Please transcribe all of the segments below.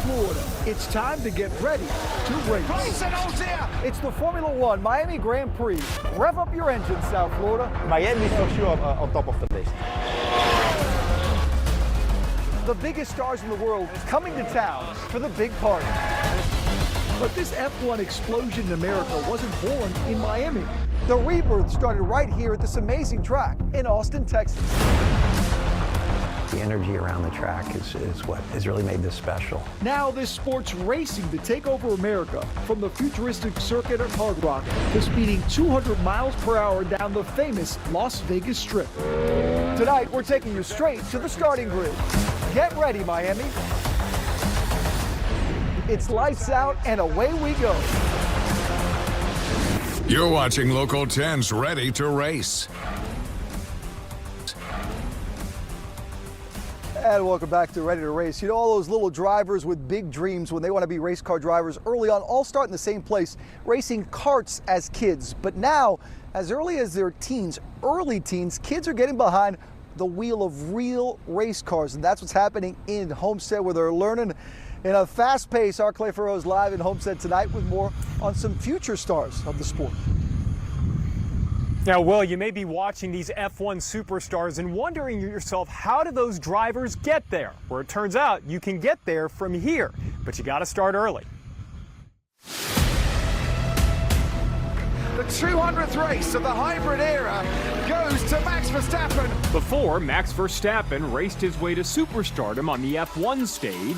Florida. It's time to get ready to race. It's the Formula One Miami Grand Prix. Rev up your engine, South Florida. Miami for sure on top of the list. The biggest stars in the world coming to town for the big party. But this F1 explosion in America wasn't born in Miami. The rebirth started right here at this amazing track in Austin, Texas. The energy around the track is what has really made this special. Now this sport's racing to take over America, from the futuristic circuit at Hard Rock to speeding 200 miles per hour down the famous Las Vegas Strip. Tonight, we're taking you straight to the starting grid. Get ready, Miami. It's lights out and away we go. You're watching Local 10's Ready to Race. And welcome back to Ready to Race. You know, all those little drivers with big dreams when they want to be race car drivers early on all start in the same place, racing karts as kids. But now, as early as their teens, early teens, kids are getting behind the wheel of real race cars. And that's what's happening in Homestead, where they're learning in a fast pace. Our Clay Farrell's live in Homestead tonight with more on some future stars of the sport. Now, Will, you may be watching these F1 superstars and wondering to yourself, how do those drivers get there? Well, it turns out you can get there from here, but you got to start early. The 200th race of the hybrid era goes to Max Verstappen. Before, Max Verstappen raced his way to superstardom on the F1 stage.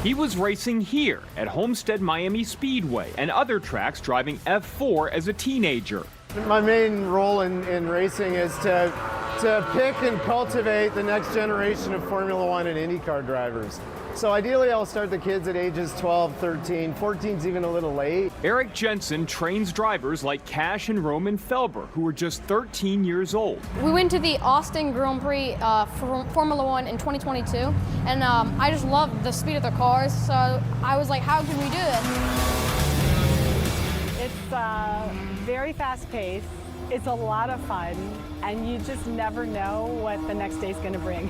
He was racing here at Homestead Miami Speedway and other tracks, driving F4 as a teenager. My main role in racing is to pick and cultivate the next generation of Formula One and IndyCar drivers. So ideally I'll start the kids at ages 12, 13, 14's even a little late. Eric Jensen trains drivers like Cash and Roman Felber, who were just 13 years old. We went to the Austin Grand Prix Formula One in 2022, and I just loved the speed of the cars, so I was like, how can we do it? It's very fast-paced. It's a lot of fun, and you just never know what the next day's going to bring.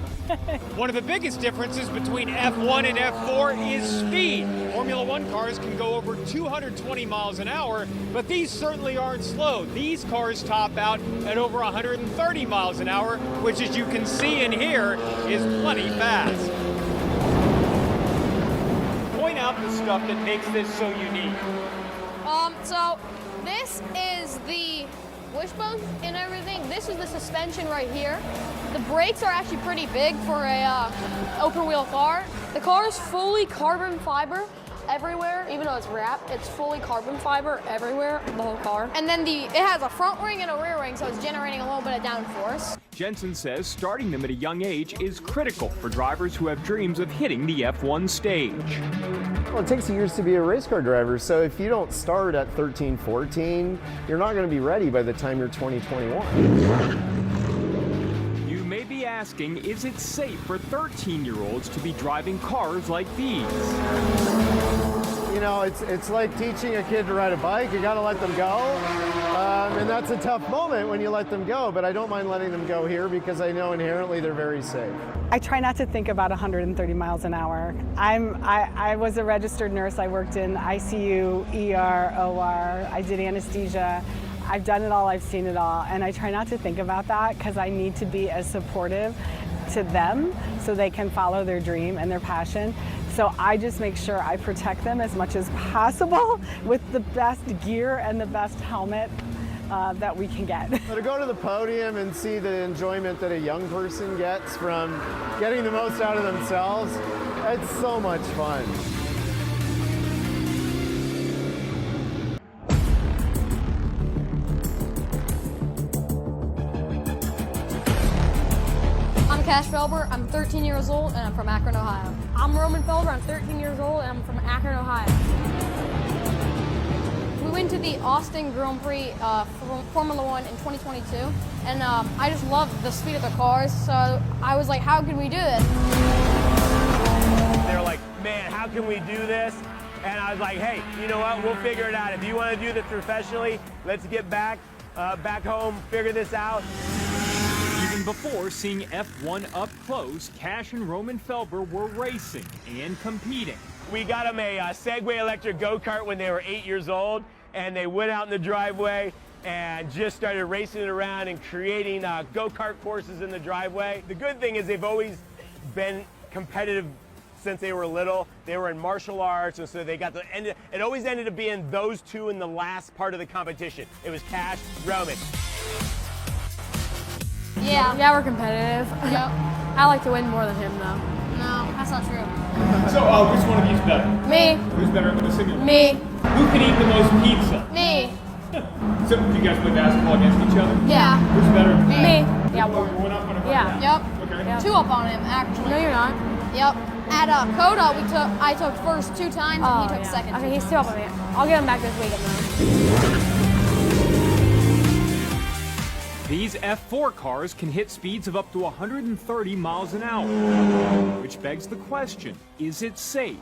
One of the biggest differences between F1 and F4 is speed. Formula One cars can go over 220 miles an hour, but these certainly aren't slow. These cars top out at over 130 miles an hour, which, as you can see in here, is plenty fast. Point out the stuff that makes this so unique. So this is the wishbone and everything. This is the suspension right here. The brakes are actually pretty big for a open wheel car. The car is fully carbon fiber everywhere, even though it's wrapped, it's fully carbon fiber everywhere, the whole car. And then it has a front wing and a rear wing, so it's generating a little bit of downforce. Jensen says starting them at a young age is critical for drivers who have dreams of hitting the F1 stage. Well, it takes years to be a race car driver, so if you don't start at 13, 14, you're not going to be ready by the time you're 20, 21. You may be asking, is it safe for 13-year-olds to be driving cars like these? You know, it's like teaching a kid to ride a bike. You got to let them go, and that's a tough moment when you let them go, but I don't mind letting them go here because I know inherently they're very safe. I try not to think about 130 miles an hour. I was a registered nurse. I worked in ICU, ER, OR. I did anesthesia. I've done it all, I've seen it all, and I try not to think about that because I need to be as supportive to them so they can follow their dream and their passion. So I just make sure I protect them as much as possible with the best gear and the best helmet that we can get. So to go to the podium and see the enjoyment that a young person gets from getting the most out of themselves, it's so much fun. I'm Cash Felber, I'm 13 years old, and I'm from Akron, Ohio. I'm Roman Felber, I'm 13 years old, and I'm from Akron, Ohio. We went to the Austin Grand Prix Formula One in 2022, and I just loved the speed of the cars, so I was like, how can we do it? They were like, man, how can we do this? And I was like, hey, you know what, we'll figure it out. If you want to do this professionally, let's get back home, figure this out. Even And before seeing F1 up close, Cash and Roman Felber were racing and competing. We got them a Segway electric go-kart when they were 8 years old, and they went out in the driveway and just started racing it around and creating go-kart courses in the driveway. The good thing is they've always been competitive since they were little. They were in martial arts, and so they got the end. It always ended up being those two in the last part of the competition. It was Cash, Roman. Yeah, we're competitive. Yep. I like to win more than him, though. No, that's not true. So, which one of you's better? Me. Who's better with the simulator? Me. Who can eat the most pizza? Me. So, do you guys play basketball against each other? Yeah. Who's better? Me. Yeah, You're one up on him? Yeah. Yep. Okay. Yep. 2 up on him, actually. No, you're not. Yep. At Coda, I took first 2 times, and he took second. Okay, he's 2 up on me. I'll get him back this weekend, though. These F4 cars can hit speeds of up to 130 miles an hour, which begs the question, is it safe?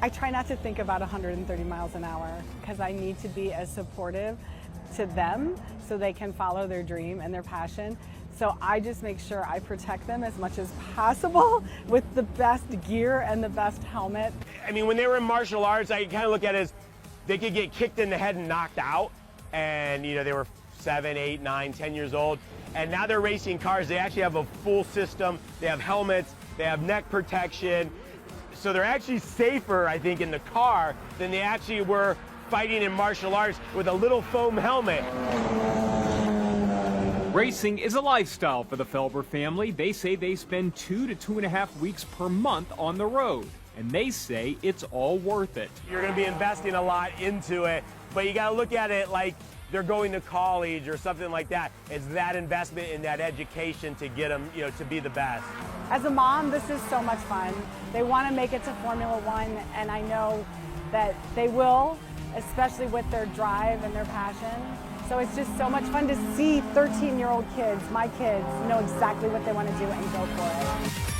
I try not to think about 130 miles an hour because I need to be as supportive to them so they can follow their dream and their passion. So I just make sure I protect them as much as possible with the best gear and the best helmet. I mean, when they were in martial arts, I kind of look at it as they could get kicked in the head and knocked out, and they were 7, 8, 9, 10 years old, and now they're racing cars. They actually have a full system. They have helmets, they have neck protection, so they're actually safer, I think, in the car than they actually were fighting in martial arts with a little foam helmet. Racing is a lifestyle for the Felber family. They say they spend 2 to 2.5 weeks per month on the road, and they say it's all worth it. You're going to be investing a lot into it, but you got to look at it like they're going to college or something like that. It's that investment in that education to get them, to be the best. As a mom, this is so much fun. They want to make it to Formula One, and I know that they will, especially with their drive and their passion. So it's just so much fun to see 13-year-old kids, my kids, know exactly what they want to do and go for it.